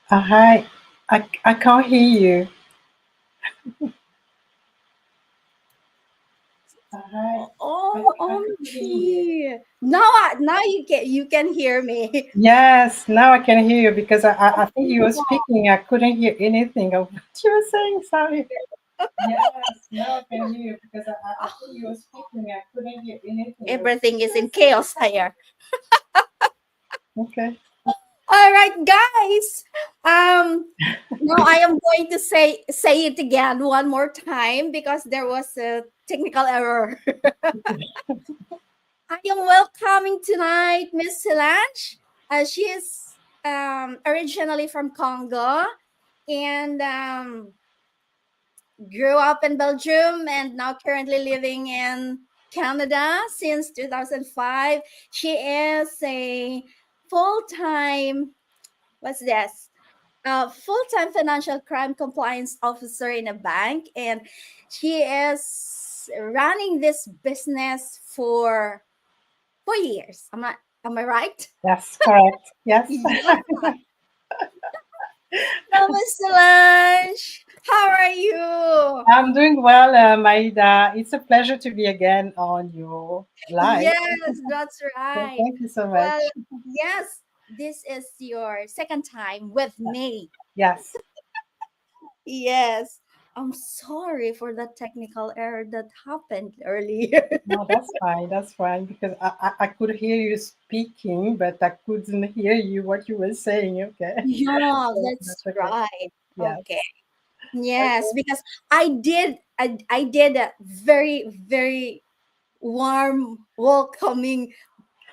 Hi, I can't hear you. Hi, Oh, I can't hear you. OMG. Now you can hear me. Yes, now I can hear you because I think you were speaking. I couldn't hear anything of what you were saying. Sorry. Yes, now I can hear you because I think you were speaking. I couldn't hear anything of what Everything you is were in saying. chaos here. Okay. All right, guys. Now I am going to say it again one more time because there was a technical error. I am welcoming tonight Miss Solange. She is originally from Congo and grew up in Belgium and now currently living in Canada since 2005. She is a full-time, what's this? Full-time financial crime compliance officer in a bank, and she is running this business for 4 years. Am I right? Yes, correct. Yes. Yeah. Hello, Miss Solange. How are you? I'm doing well, Maida. It's a pleasure to be again on your live. Yes, that's So right. thank you so much. Well, yes, this is your second time with me. Yes. Yes. I'm sorry for the technical error that happened earlier. No, that's fine. That's fine because I could hear you speaking, but I couldn't hear you what you were saying. Okay. Yeah, So that's that's okay. right. Yes. Okay. Yes, Okay. because I did a very, very warm welcoming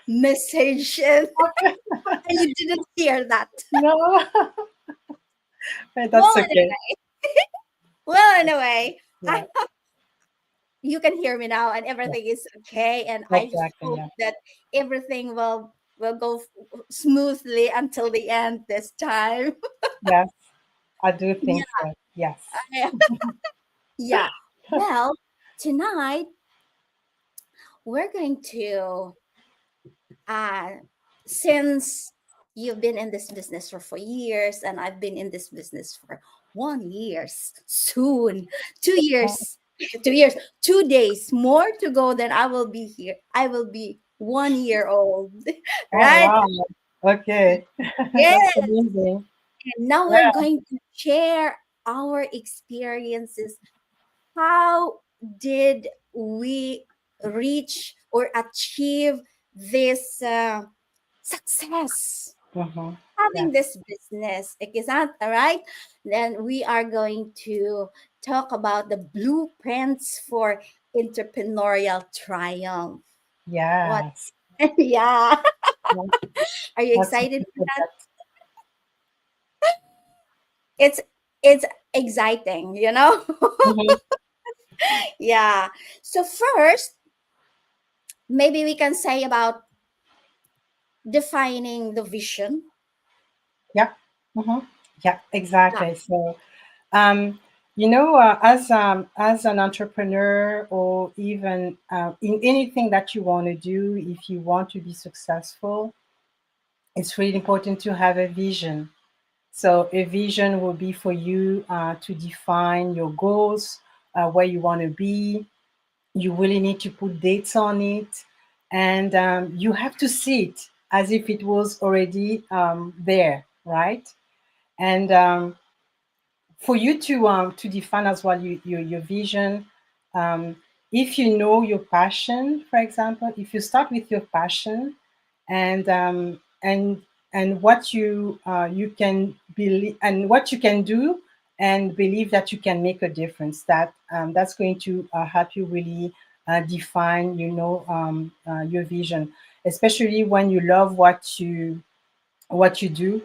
message and Okay. you didn't hear that. No, but Well, that's okay. anyway, well, anyway, Yeah. I you can hear me now and Yeah. everything is okay, and I Exactly. hope Yeah. that everything will go smoothly until the end this time. Yes. I do Yeah, think so. Yes. yeah. Well, tonight we're going to uh since you've been in this business for 4 years and I've been in this business for 1 year soon, 2 years, 2 years, 2 days more to go, then I will be here. I will be 1 year old, Oh right? wow. Okay. That's Yes. amazing. And now we're Well, going to share our experiences. How did we reach or achieve this success? mm-hmm. Having Yes. this business, is that all right? Then we are going to talk about the blueprints for entrepreneurial triumph. What? Yes. Yeah. Yes. Are you That's a excited good for that? subject. It's exciting, you know? Mm-hmm. Yeah. So first, maybe we can say about defining the vision. Yeah. Mm-hmm. Yeah. Yeah. Exactly. So, um, as an entrepreneur or even in anything that you want to do, if you want to be successful, it's really important to have a vision. So a vision will be for you to define your goals, where you want to be. You really need to put dates on it, and you have to see it as if it was already there, right? And for you to define as well your vision, um, if you know your passion, for example, if you start with your passion and what you can believe and what you can do and believe that you can make a difference, that's going to help you really define your vision, especially when you love what you do.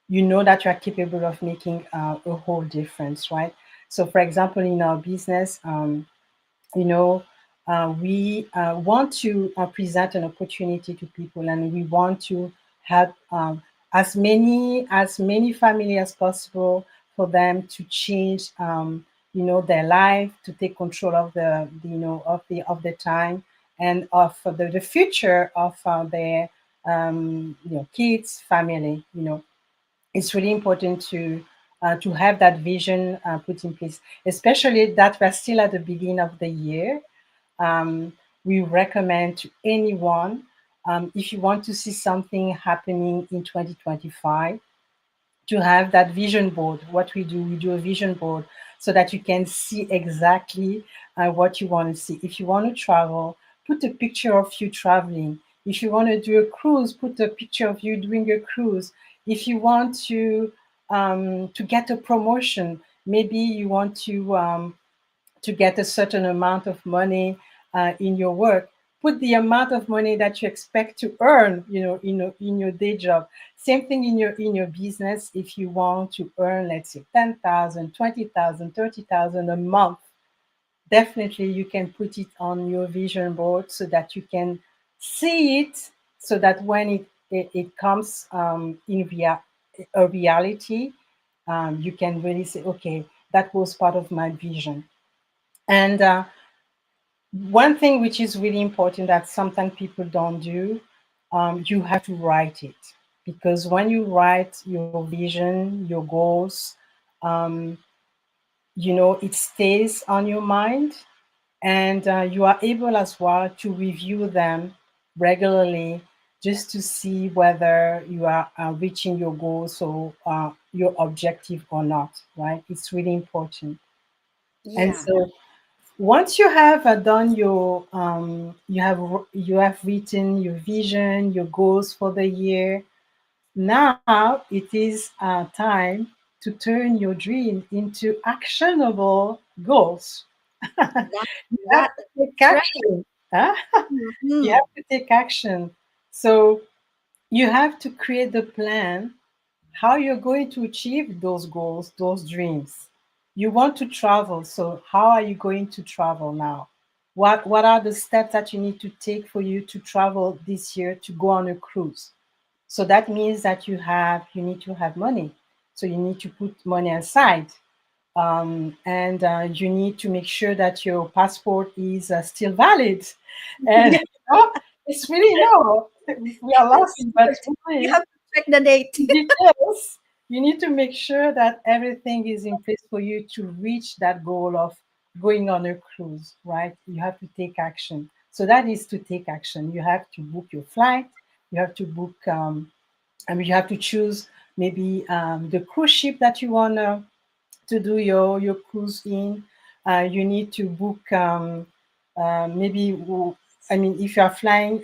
You know that you are capable of making a whole difference, right? So for example, in our business, you know we want to present an opportunity to people, and we want to help as many family as possible, for them to change their life, to take control of the time and of the future of their kids, family. it's really important to have that vision put in place, especially that we're still at the beginning of the year. um, we recommend to anyone, if you want to see something happening in 2025, to have that vision board. What we do a vision board so that you can see exactly what you want to see. If you want to travel, put a picture of you traveling. If you want to do a cruise, put a picture of you doing a cruise. If you want to get a promotion, maybe you want to get a certain amount of money in your work, put the amount of money that you expect to earn, in your day job. Same thing in your business. If you want to earn, let's say 10,000, 20,000, 30,000 a month, definitely you can put it on your vision board so that you can see it, so that when it comes a reality, you can really say, okay, that was part of my vision. And one thing which is really important that sometimes people don't do, you have to write it. Because when you write your vision, your goals, um, it stays on your mind, and you are able as well to review them regularly, just to see whether you are reaching your goals or your objective or not, right? It's really important. And Yeah. so once you have done your you have written your vision, your goals for the year, now it is time to turn your dream into actionable goals. That You have that to take that's right. action. Huh? You Mhm. have to take action. So you have to create the plan how you're going to achieve those goals, those dreams. You want to travel, so how are you going to travel now? What are the steps that you need to take for you to travel this year to go on a cruise? So that means that you need to have money. So you need to put money aside, and you need to make sure that your passport is still valid. And Yeah, it's really, no, we are that's laughing, but you really have to check the date. details. You need to make sure that everything is in place for you to reach that goal of going on a cruise, right? You have to take action. So that is to take action. You have to book your flight. You have to book. You have to choose maybe the cruise ship that you want to do your cruise in. You need to book maybe. I mean, if you are flying,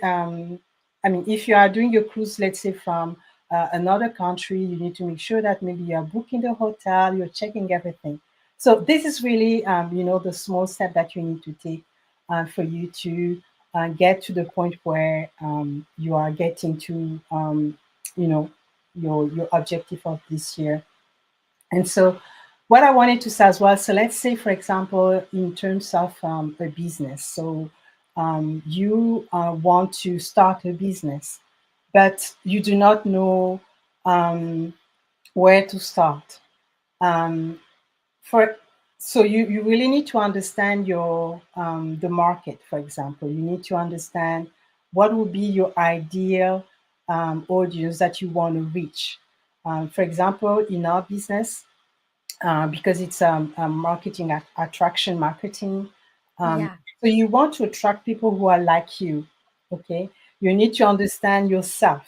if you are doing your cruise, let's say from another country, you need to make sure that maybe you are booking the hotel, you're checking everything. So this is really, the small step that you need to take for you to get to the point where you are getting to, you know, your objective of this year. And so, what I wanted to say as well, so let's say, for example, in terms of a business, so you want to start a business, but you do not know um, where to start. Um, for so you really need to understand your the market. For example, you need to understand what will be your ideal audience that you want to reach. For example, in our business, because it's marketing, attraction marketing. Um, Yeah. so you want to attract people who are like you. Okay, you need to understand yourself.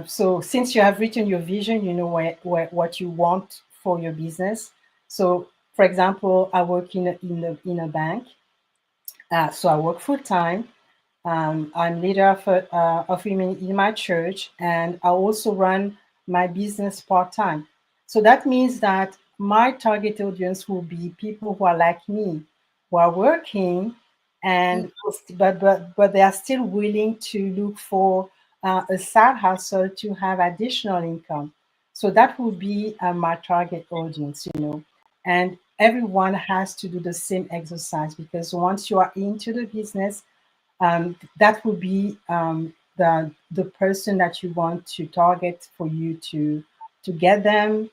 So since you have written your vision, you know what you want for your business. So, for example, I work in a bank, so I work full time. I'm leader of women in my church, and I also run my business part time. So that means that my target audience will be people who are like me, who are working, Mm. and but they are still willing to look for a side hustle to have additional income. So that will be my target audience, and everyone has to do the same exercise, because once you are into the business, that will be the person that you want to target for you to get them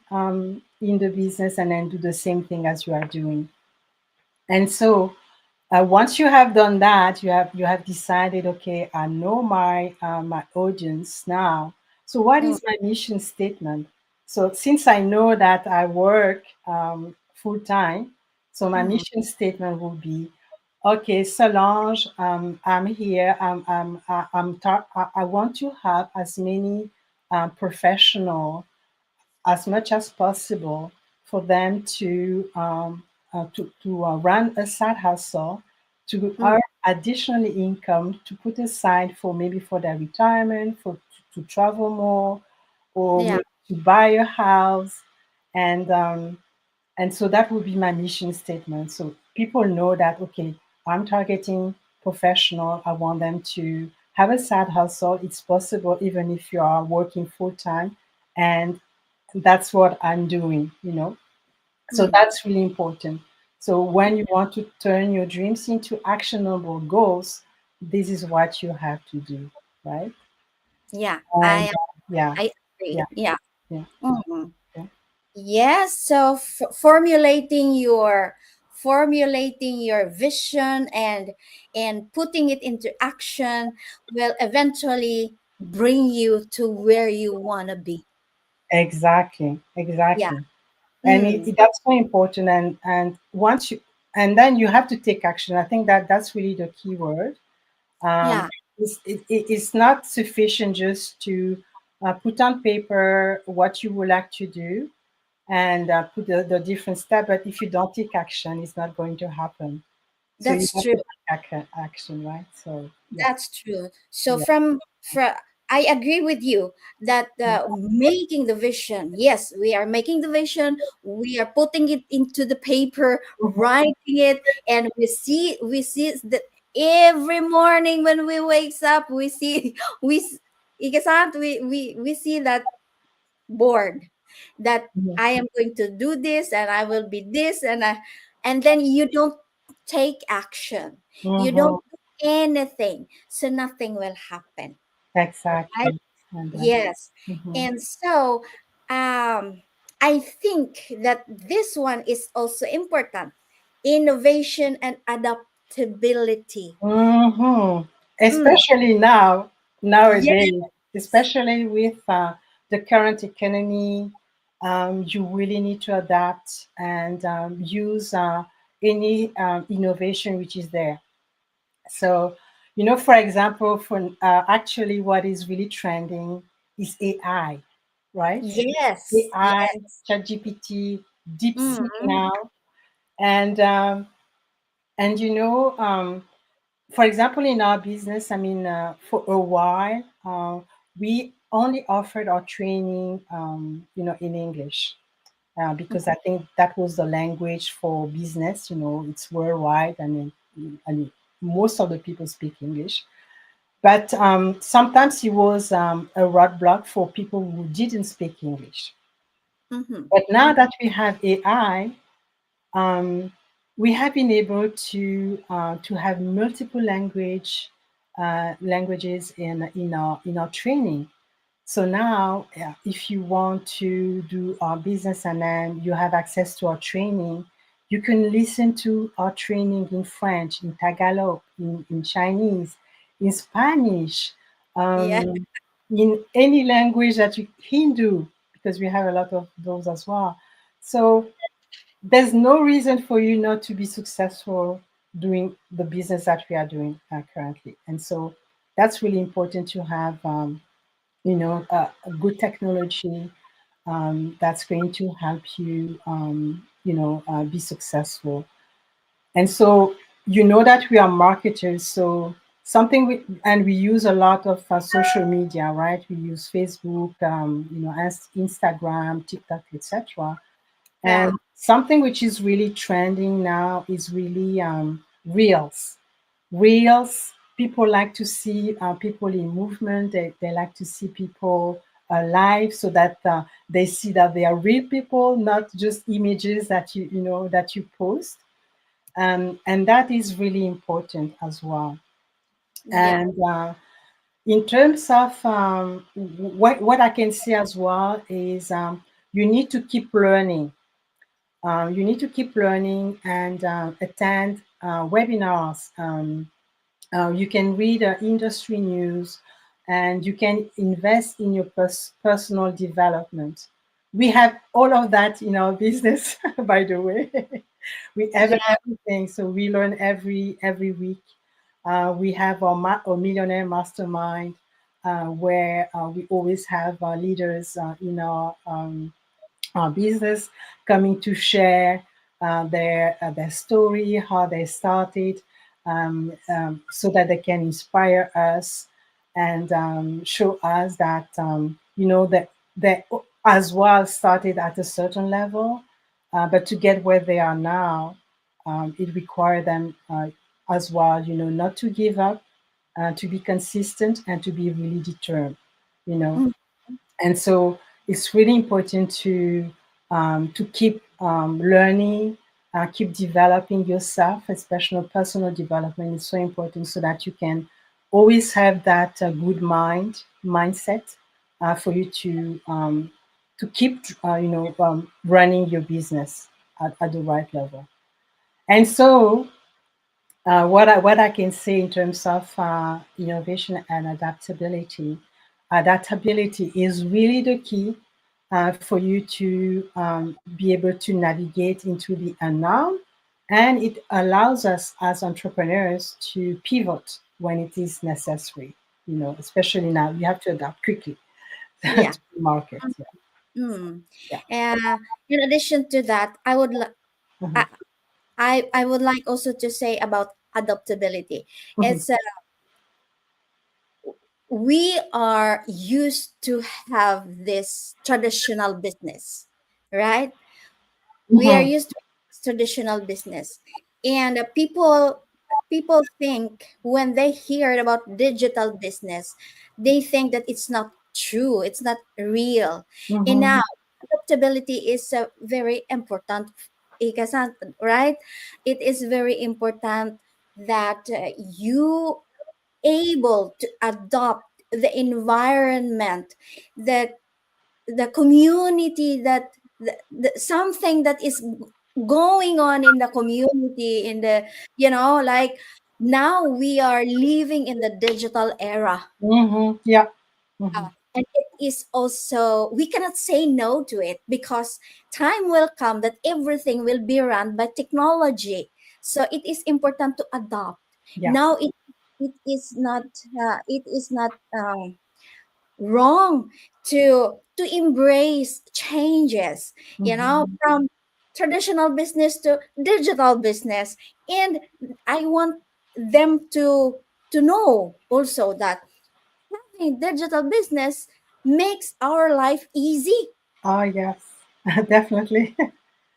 in the business, and then do the same thing as you are doing. And so once you have done that, you have decided, okay, I know my audience now. So what Mm. is my mission statement? So since I know that I work full time, so my Mm, mission statement will be, okay, Solange, I'm here. I want to have as many professional as much as possible for them to run a side hustle, to mm, earn additional income to put aside for maybe for their retirement, for to travel more, or yeah, maybe to buy a house, and um, and so that would be my mission statement. So people know that, okay, I'm targeting professional. I want them to have a side hustle. It's possible even if you are working full time, and that's what I'm doing. So mm, that's really important. So when you want to turn your dreams into actionable goals, this is what you have to do, right? yeah. And yeah, I agree. yeah, Yeah. yeah, Mhm. yeah. Yes. So formulating your vision and putting it into action will eventually bring you to where you want to be. Exactly, Yeah. exactly. And Mm, that's so important. And once you and then you have to take action. I think that that's really the key word. Um, yeah. it's not sufficient just to put on paper what you would like to do and put the different step. But if you don't take action, it's not going to happen. So you That's have true. to take action, right? So yeah, That's true. So yeah. from I agree with you that making the vision. Yes, we are making the vision. We are putting it into the paper, Mhm. writing it, and we see that every morning when we wakes up, we see we s- ikasat, we see that board that Mhm. I am going to do this and I will be this and then you don't take action. You don't Mhm. do anything. So nothing will happen. Right? Exactly. And Yes. mhm. And so I think that this one is also important. Innovation and adaptability. Mhm. Mm, Especially yes. nowadays, especially with the current economy, you really need to adapt and use any innovation which is there. So, for example, for actually what is really trending is AI, right? Yes. AI, Yes. ChatGPT, DeepSeek Mm, now, and for example, in our business, I mean, for a while, we only offered our training, in English, because I think that was the language for business. It's worldwide, and most of the people speak English. But sometimes it was a roadblock for people who didn't speak English. mm-hmm, But now mm, that we have AI, um, we have been able to have multiple languages in our training. So now, if you want to do our business and then you have access to our training, you can listen to our training in French, in Tagalog, in Chinese, in Spanish, yeah. in any language that Hindu, because we have a lot of those as well. So there's no reason for you not to be successful doing the business that we are doing currently. And so that's really important to have, a good technology that's going to help you, be successful. And so, that we are marketers. So and we use a lot of social media, right? We use Facebook, as Instagram, TikTok, etc. And Yeah. something which is really trending now is really reels. Reels, people like to see people in movement. They like to see people live, so that they see that they are real people, not just images that you post. And that is really important as well. Yeah. And in terms of what I can say as well is, you need to keep learning. And attend webinars. You can read industry news, and you can invest in your personal development. We have all of that in our business, by the way. We have Yeah. everything, so we learn every week. We have our millionaire mastermind, where we always have leaders in our business coming to share their story, how they started, so that they can inspire us and show us that that they as well started at a certain level, but to get where they are now, it required them as well, not to give up, to be consistent, and to be really determined, you know. Mm, And so it's really important to keep learning, keep developing yourself, especially personal development is so important, so that you can always have that good mindset, for you to keep running your business at the right level. And so what I can say in terms of innovation and adaptability, adaptability is really the key for you to be able to navigate into the unknown, and it allows us as entrepreneurs to pivot when it is necessary. Especially now, you have to adapt quickly to yeah. the market. Yeah, Mm. yeah. In addition to that, Mhm. I, I would like also to say about adaptability. Mhm. It's we are used to have this traditional business, right? We are Mhm. used to traditional business, and people think when they hear about digital business, they think that it's not true, it's not real. And Mhm. now adaptability is very important, because right, it is very important that you able to adopt the environment, that the community, that something that is going on in the community, in the, like, now we are living in the digital era. Mhm. Yeah. Mhm. And it is also, we cannot say no to it, because time will come that everything will be run by technology. So it is important to adopt. Yeah. Now it is not it is not wrong to embrace changes, Mhm. from traditional business to digital business. And I want them to know also that having digital business makes our life easy. Oh, yes. Definitely. Yeah.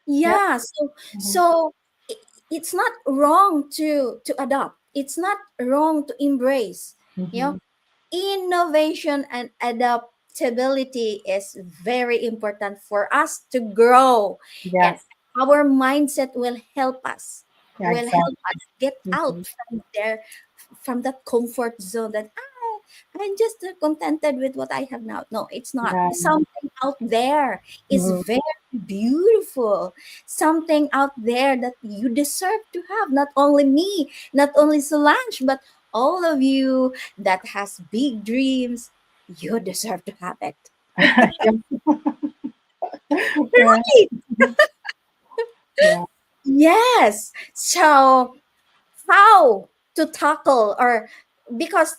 Yeah, so Mhm. so i- it's not wrong to adopt, it's not wrong to embrace. you know Mhm. Innovation and adaptability is very important for us to grow, and Yes. our mindset Yeah, will help exactly. us get out Mhm. from there, from that comfort zone, that I'm just contented with what I have now. No, it's not. Yeah. Something out there is Mhm. very beautiful, something out there that you deserve to have, not only me, not only Solange, but all of you that has big dreams. You deserve to have it. Yeah. Yeah. Right. Yeah. Yes. So how to tackle, or because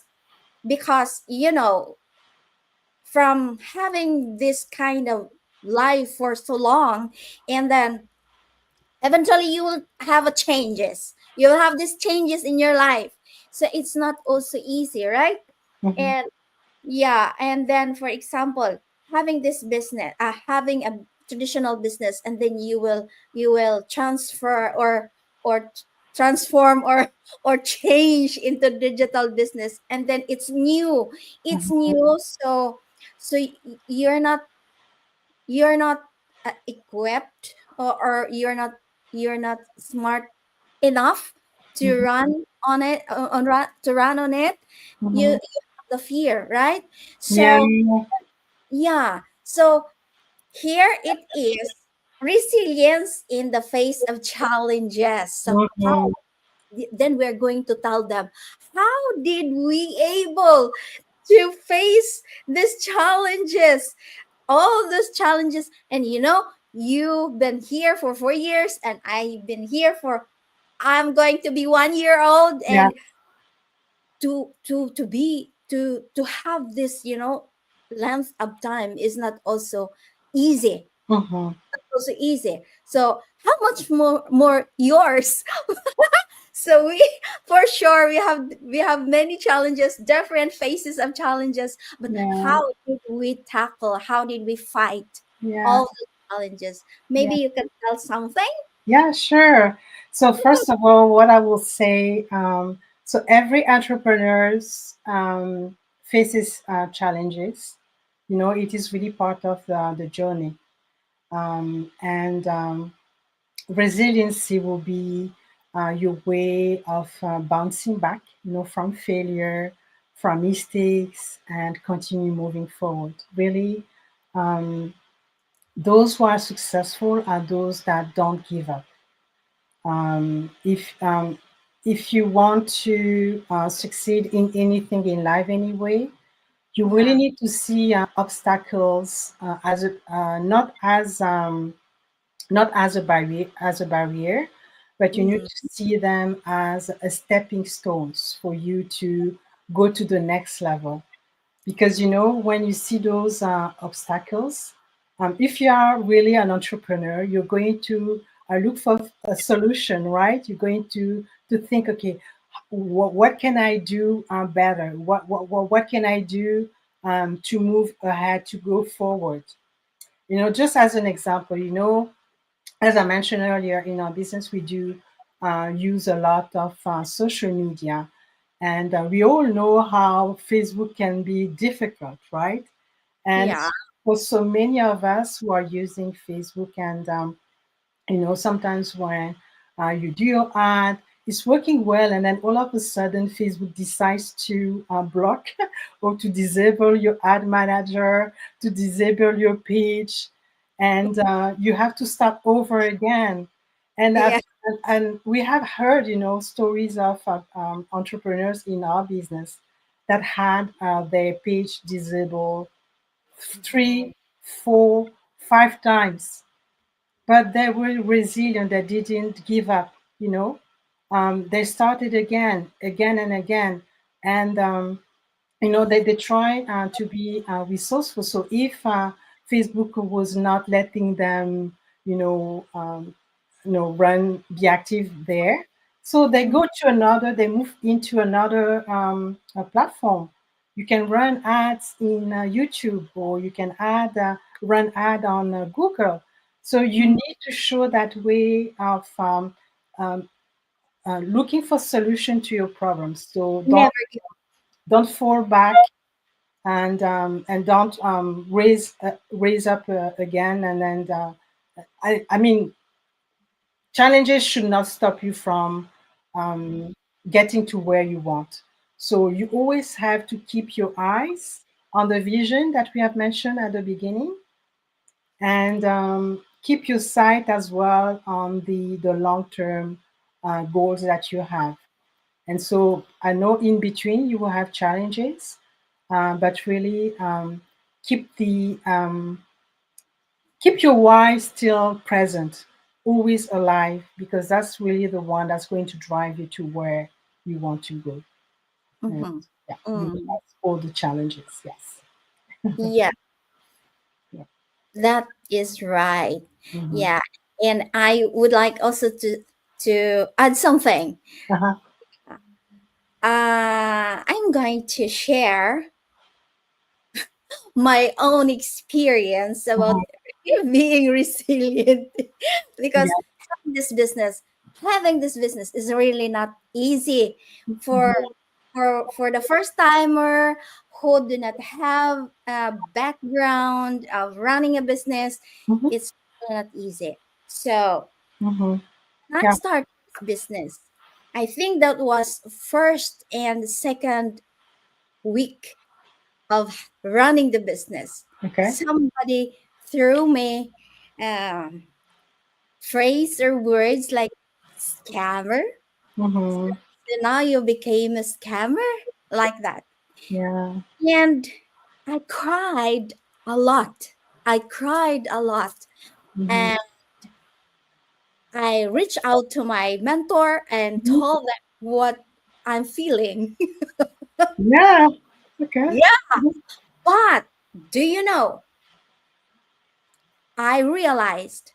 from having this kind of life for so long, and then eventually you will have a changes, you will have these changes in your life, so it's not also easy, right? Mhm. And yeah, and then for example, having this business, having a traditional business, and then you will transfer, or transform, or change into digital business, and then it's Mhm. new. So you're not equipped, or you're not smart enough to Mhm. run on it, to run on it. you Mhm. have the fear, right? Yeah. So yeah, so here it is, resilience in the face of challenges. So how, Mhm. then we're going to tell them, how did we able to face these challenges? all those challenges. And you've been here for 4 years, and I've been here for, I'm going to be 1 year old. Yeah. And to have this, length of time is not also easy. Mm-hmm. Also easy. So how much more yours? So we, for sure, we have many challenges, different phases of challenges. But Yeah. how did we tackle? How did we fight Yeah. all the challenges? Maybe Yeah. you can tell something. Yeah, sure. So first of all, what I will say, so every entrepreneurs faces challenges. You know, it is really part of the journey. And resiliency will be your way of bouncing back, you know, from failure, from mistakes, and continue moving forward. Really, um, those who are successful are those that don't give up. If you want to succeed in anything in life anyway, you really Yeah. need to see obstacles as not as a barrier, but you need Mm-hmm. to see them as a stepping stones for you to go to the next level. Because you know when you see those obstacles, if you are really an entrepreneur, you're going to look for a solution, right? You're going to think, okay, what can I do better? What can I do to move ahead, to go forward? You know, just as an example, you know, as I mentioned earlier, in our business, we do use a lot of social media. And we all know how Facebook can be difficult, right? And Yeah. for so many of us who are using Facebook, and you know, sometimes when you do your ad, it's working well, and then all of a sudden, Facebook decides to block or to disable your ad manager, to disable your page, and you have to start over again. And Yeah. and we have heard, you know, stories of entrepreneurs in our business that had their page disabled three, four, five times, but they were resilient. They didn't give up. You know, they started again, again and again, and you know they try to be resourceful. So if Facebook was not letting them, you know, run be active there, so they go to another, they move into another platform. You can run ads in YouTube, or you can run ad on Google. So you Mhm. need to show that way of um, looking for solution to your problems. So Never give. don't fall back, and don't raise up again. And then I mean, challenges should not stop you from um, getting to where you want. So you always have to keep your eyes on the vision that we have mentioned at the beginning, and keep your sight as well on the long term goals that you have. And so I know in between you will have challenges, but really keep the keep your why still present, always alive, because that's really the one that's going to drive you to where you want to go. And Mhm. yeah, really Mm. that's all the challenges. Yes. Yeah, Yeah. that is right. Hmm. Yeah, and I would like also to add something. Uh-huh. I'm going to share my own experience about Uh-huh. being resilient, because Yeah. having this business is really not easy for Mhm. the first timer who do not have a background of running a business. Mhm. It's really not easy. So Mhm. when I Yeah. started this business, I think that was first and second week of running the business. Okay. Somebody threw me um, phrase or words like scammer. Mhm. So now you became a scammer, like that. Yeah. And I cried a lot. I cried a lot, Mm-hmm. and I reached out to my mentor and Mm-hmm. told them what I'm feeling. Yeah. Okay. Yeah, Mm-hmm. but do you know, I realized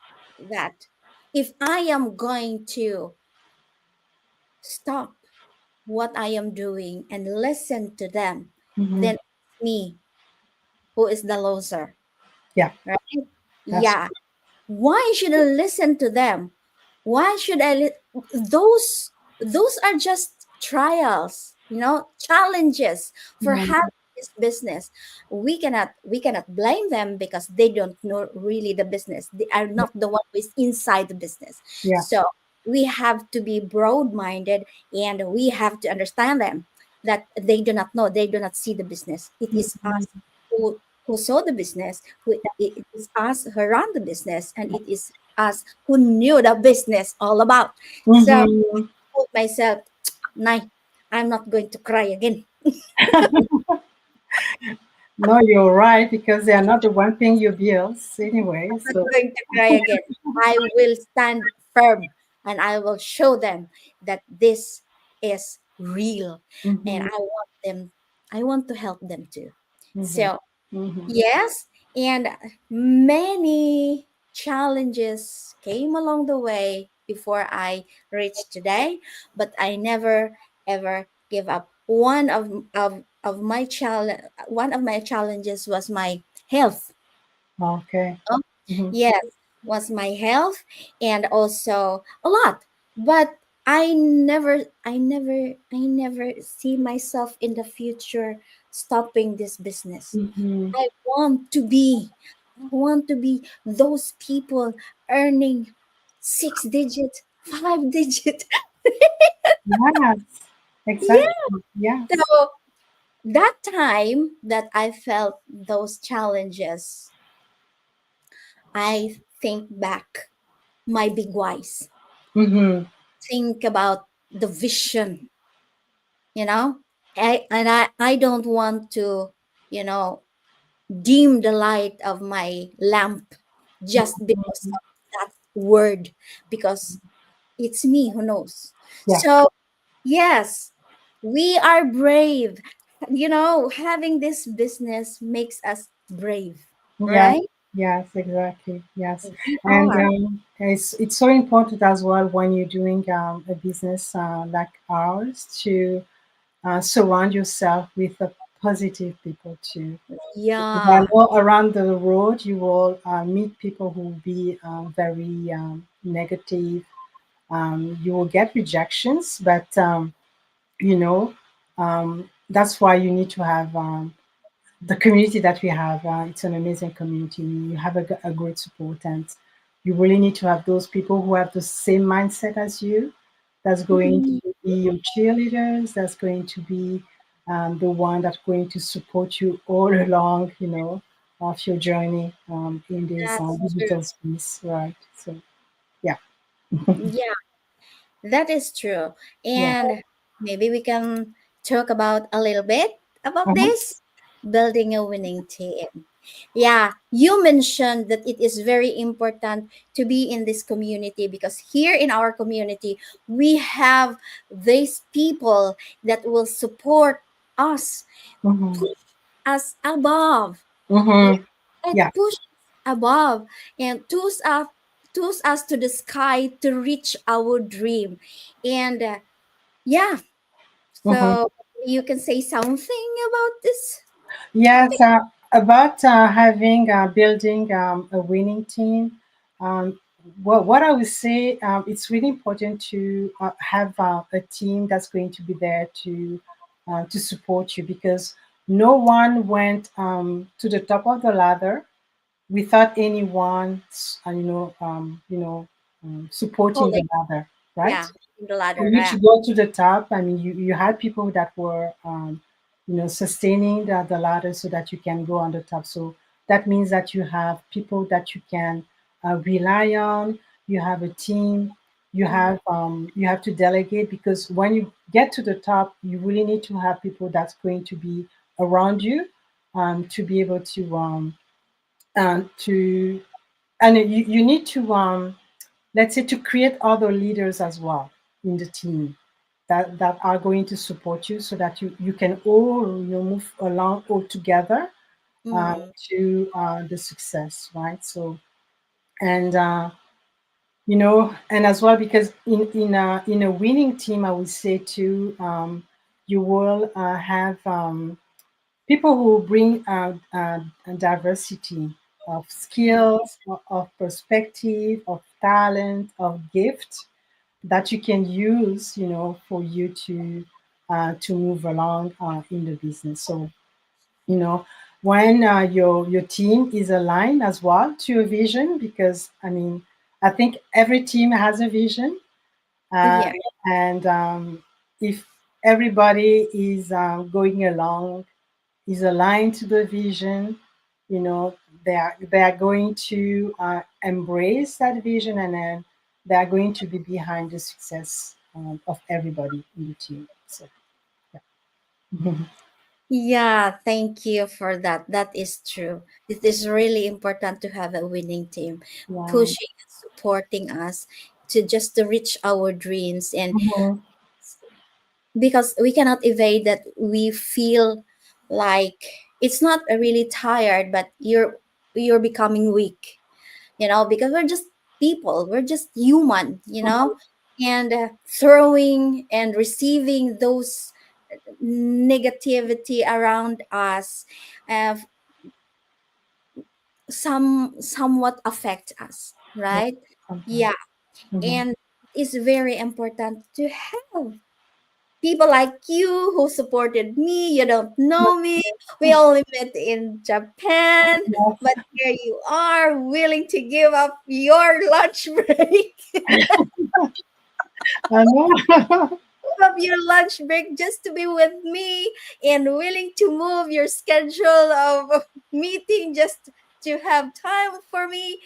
that if I am going to stop what I am doing and listen to them, Mm-hmm. then it's me who is the loser, Yeah. right? That's. Yeah. Why should I listen to them? Why should those are just trials, challenges for Mm-hmm. having this business. We cannot blame them because they don't know really the business. They are Yeah. not the one who is inside the business. Yeah. So we have to be broad minded, and we have to understand them that they do not know, they do not see the business. It is us Mm-hmm. who saw the business, who it is us who run the business, and it is us who knew the business all about. So I Mm-hmm. told myself, Nay, I'm not going to cry again. No, you're right because they are not the one paying your bills anyway. I'm So. not going to cry again. I will stand firm, and I will show them that this is real, and Mm-hmm. I want to help them too. Mm-hmm. So Mm-hmm. yes, and many challenges came along the way before I reached today, but I never ever give up. One of my challenges was my health. Okay. Oh, Mm-hmm. yes, was my health, and also a lot. But I never see myself in the future stopping this business. Mm-hmm. I want to be. I want to be those people earning 6 digit, 5 digit. Yes. Yeah. Exactly. Yes. So that time that I felt those challenges, I think back my big whys. Mm-hmm. Think about the vision, you know. I don't want to, you know, dim the light of my lamp just because Mm-hmm. of that word, because it's me who knows. Yeah. So yes, we are brave. Having this business makes us brave, Yeah. right? Yes. Exactly. Yes. We And are. it's so important as well when you're doing a business like ours to surround yourself with positive people too. Because I Yeah, know around the road you will meet people who will be very negative. You will get rejections, but you know that's why you need to have the community that we have. It's an amazing community. You have a great support, and you really need to have those people who have the same mindset as you. That's going mhm, to be your cheerleaders. That's going to be the one that's going to support you all along, of your journey in this that's true. digital space, right? So, yeah, Yeah, that is true. yeah. And maybe we can talk about a little bit about Uh-huh. this, building a winning team. Yeah, you mentioned that it is very important to be in this community, because here in our community, we have these people that will support us, Mm-hmm. push us above, Mm-hmm. and Yeah. push above, and toss us to the sky to reach our dream. And yeah, Mm-hmm. so you can say something about this topic. Yes, about having building a winning team. Um, what I would say, it's really important to have a team that's going to be there to support you because no one went to the top of the ladder without anyone, supporting Holding, the ladder, yeah, right? holding the For ladder, you yeah. to go to the top, I mean, you had people that were, sustaining the ladder so that you can go on the top. So that means that you have people that you can rely on. You have a team. Mhm. You have to delegate because when you get to the top, you really need to have people that's going to be around you to be able to and you need to let's say to create other leaders as well in the team that are going to support you so that you can all move along all together Mm-hmm. to the success, right? So and and as well because in a winning team, I would say too, you will have people who bring a diversity of skills, of perspective, of talent, of gift that you can use, for you to move along in the business. So, you know, when your team is aligned as well to a vision, because I mean, I think every team has a vision, uh, Yeah. and if everybody is going along, is aligned to the vision, you know, they are going to embrace that vision, and then they are going to be behind the success of everybody in the team. So, yeah. Yeah, thank you for that. That is true. It is really important to have a winning team Yeah. pushing and supporting us to just to reach our dreams, and Mhm. because we cannot evade that we feel like it's not really tired, but you're becoming weak, because we're just people, we're just human, and throwing and receiving those negativity around us, uh, somewhat affect us, Yeah, right? sometimes. Yeah. Mhm. And it's very important to have people like you who supported me. You don't know me, we only met in Japan, but Yes, here you are willing to give up your lunch break, I know. of your lunch break just to be with me, and willing to move your schedule of meeting just to have time for me.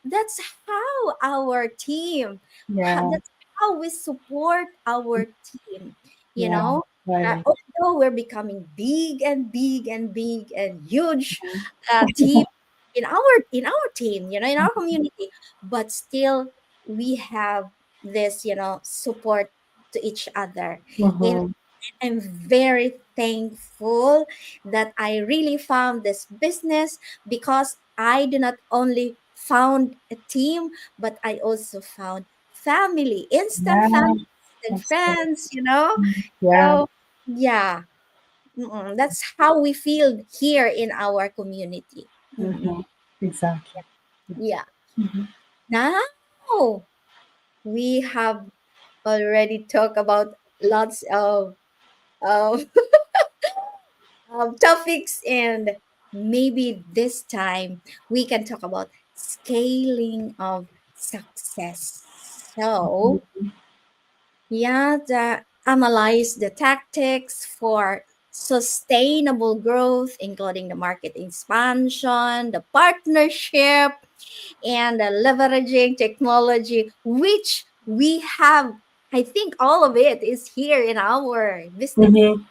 That's how our team, Yeah, that's how we support our team, you yeah, know. right. Although we're becoming big and big and big and huge team in our team, in our community, but still we have this, support to each other. And Mm-hmm. I'm very thankful that I really found this business, because I do not only found a team, but I also found family, instant Yeah, family, instant that's good. friends, Yeah. so yeah. That's how we feel here in our community. Mm-mm. Mm-hmm. Exactly. Yeah. Mhm. Now we have already talked about lots of topics, and maybe this time we can talk about scaling of success. So, yeah, analyze the tactics for sustainable growth, including the market expansion, the partnership, and the leveraging technology, which we have. I think all of it is here in our business. Mhm.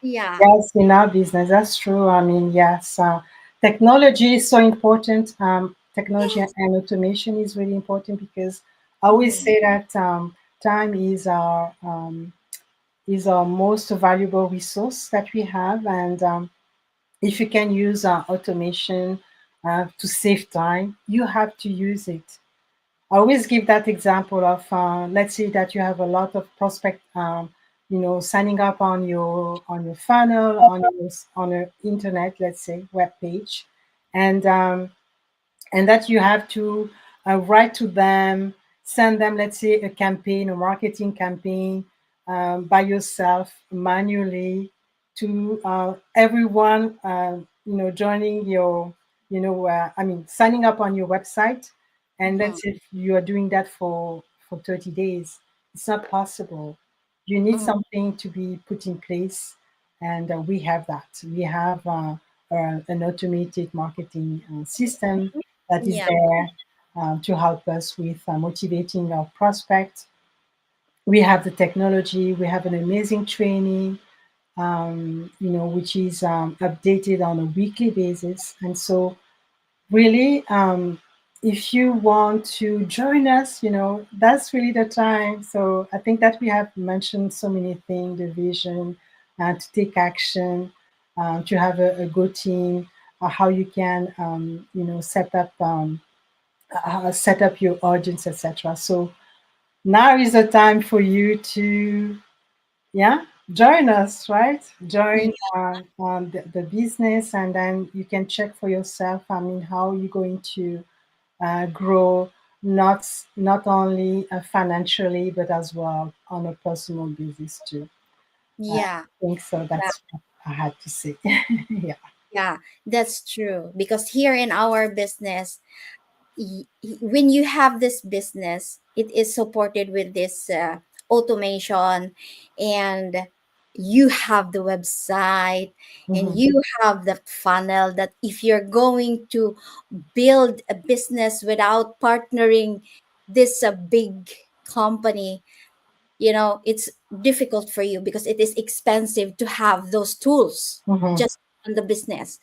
Yeah. Yes, in our business, that's true. I mean, yes, technology is so important. Technology Yes. and automation is really important because I always Mhm. say that time is our most valuable resource that we have, and if you can use automation to save time, you have to use it. I always give that example of let's say that you have a lot of prospect, signing up on your funnel on your internet, let's say web page, and that you have to write to them, send them, let's say, a campaign, a marketing campaign by yourself manually to everyone, joining I mean, signing up on your website. And Mhm. let's say if you are doing that for 30 days, it's not possible. You need Mhm. something to be put in place. And we have that. We have an automated marketing system that is Yeah. there to help us with motivating our prospects. We have the technology, we have an amazing training, which is updated on a weekly basis. And so really, if you want to join us, that's really the time. So I think that we have mentioned so many things, the vision, to take action, to have a good team, how you can, set up your audience, etc. So now is the time for you to, yeah, join us, right? Join the business, and then you can check for yourself. I mean, how you're going to grow, not not only financially, but as well on a personal basis too. I Yeah. think so. Yeah. That's what I had to say. Yeah. Yeah, that's true. Because here in our business, when you have this business, it is supported with this automation, and you have the website, and Hmm. you have the funnel that if you're going to build a business without partnering this big company, it's difficult for you because it is expensive to have those tools Hmm. just on the business.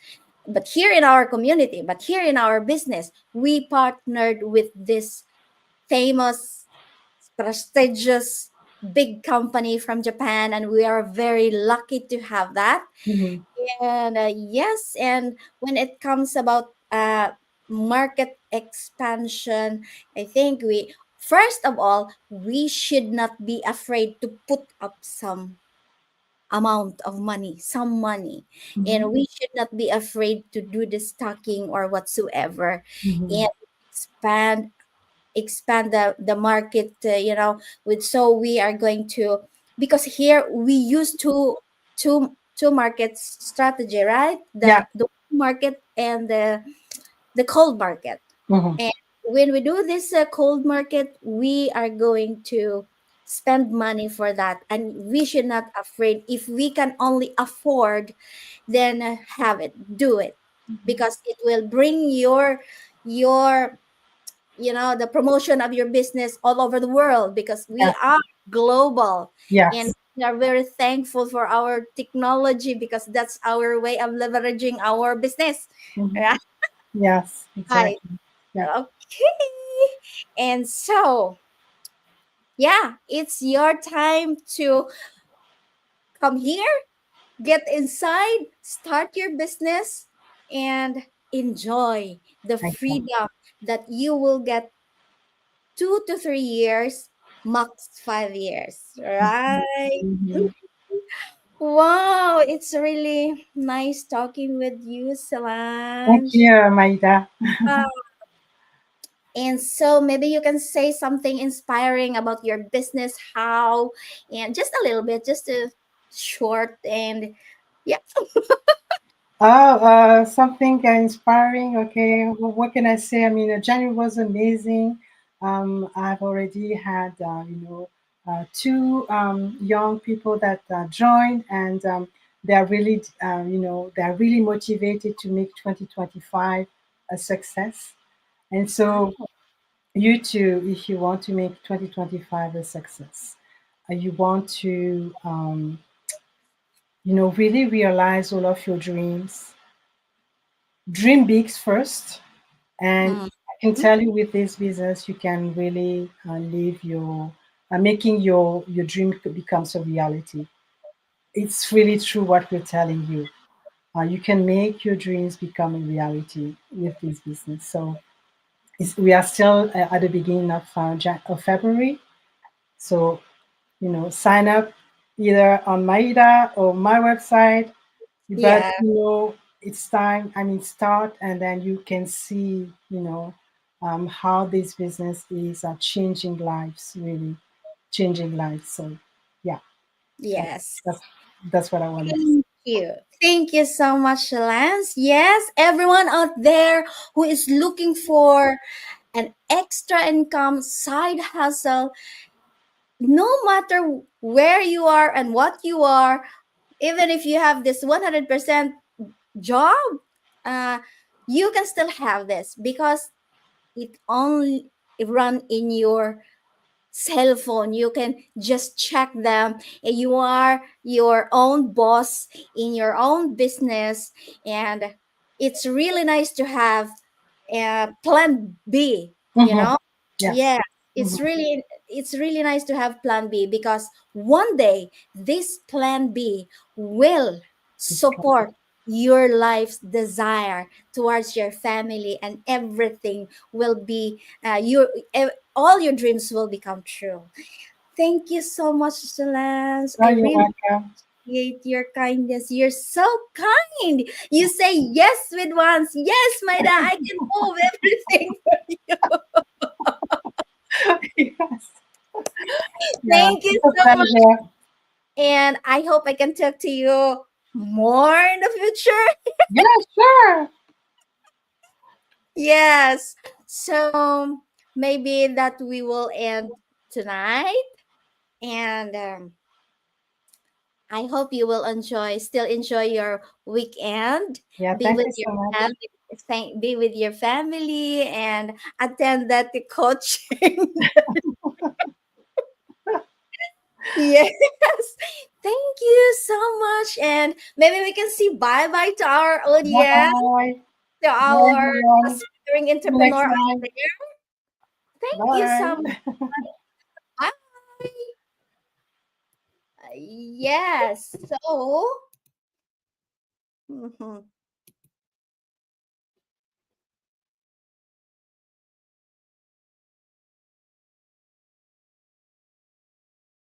But here in our business, we partnered with this famous, prestigious, big company from Japan, and we are very lucky to have that. Hmm. And yes, and when it comes about market expansion, I think we first of all, we should not be afraid to put up some amount of money, some money, Hmm. and we should not be afraid to do the stocking or whatsoever, Hmm. and expand expand the market, with, so we are going to, because here we use two markets strategy, right? Yeah. The market and the cold market. Hmm. And when we do this cold market, we are going to spend money for that, and we should not afraid. If we can only afford, then have it, do it, because it will bring your the promotion of your business all over the world, because we Yeah. are global, and Yes. we are very thankful for our technology, because that's our way of leveraging our business. Hmm. Right. Yes. Exactly. Yeah. Okay. And so, yeah, it's your time to come here, get inside, start your business, and enjoy the Exactly. freedom that you will get 2 to 3 years, max 5 years, right? Hmm. Wow, it's really nice talking with you, Thank Solange. you, Maida. And so maybe you can say something inspiring about your business, how, and just a little bit, just a short, and yeah. Oh, something inspiring. Okay, well, what can I say? I mean, January was amazing. I've already had, two young people that joined, and they're really, they're really motivated to make 2025 a success. And so, Wow. you too, if you want to make 2025 a success, you want to, really realize all of your dreams. Dream big first, and Mhm. I can tell you with this business, you can really live your making your dream becomes a reality. It's really true what we're telling you. You can make your dreams become a reality with this business. So we are still at the beginning of of February. So sign up either on Maida or my website. But Yeah. it's time. I mean, start, and then you can see how this business is changing lives, really changing lives. So yeah, that's Yes. that's, that's what I wanted to say. Thank you. Thank you so much, Lance. Yes, everyone out there who is looking for an extra income side hustle, no matter where you are and what you are, even if you have this 100% job, uh, you can still have this, because it only run in your cell phone. You can just check them, and you are your own boss in your own business, and it's really nice to have plan B, you Mm-hmm. know. Yes. Yeah, Mm-hmm. it's really nice to have plan B, because one day this plan B will It's coming. support your life's desire towards your family, and everything will be all your dreams will become true. Thank you so much, Lance. Oh, I you're really welcome. appreciate your kindness. You're so kind. You say yes with once. Yes, Maida, I can move everything for you. Yes. Yeah. Thank you It's a so much. pleasure. And I hope I can talk to you more in the future. Yeah, sure. Yes. So maybe that we will end tonight. And I hope you will still enjoy your weekend. Yeah, Be thank with you your so much. family, be with your family, and attend that coaching. Yes. Thank you so much. And maybe we can see bye bye to our audience, Bye. to Bye, our everyone. aspiring See you next entrepreneur out time. there. Thank you so Bye. much. Bye. Yes. So, mhm.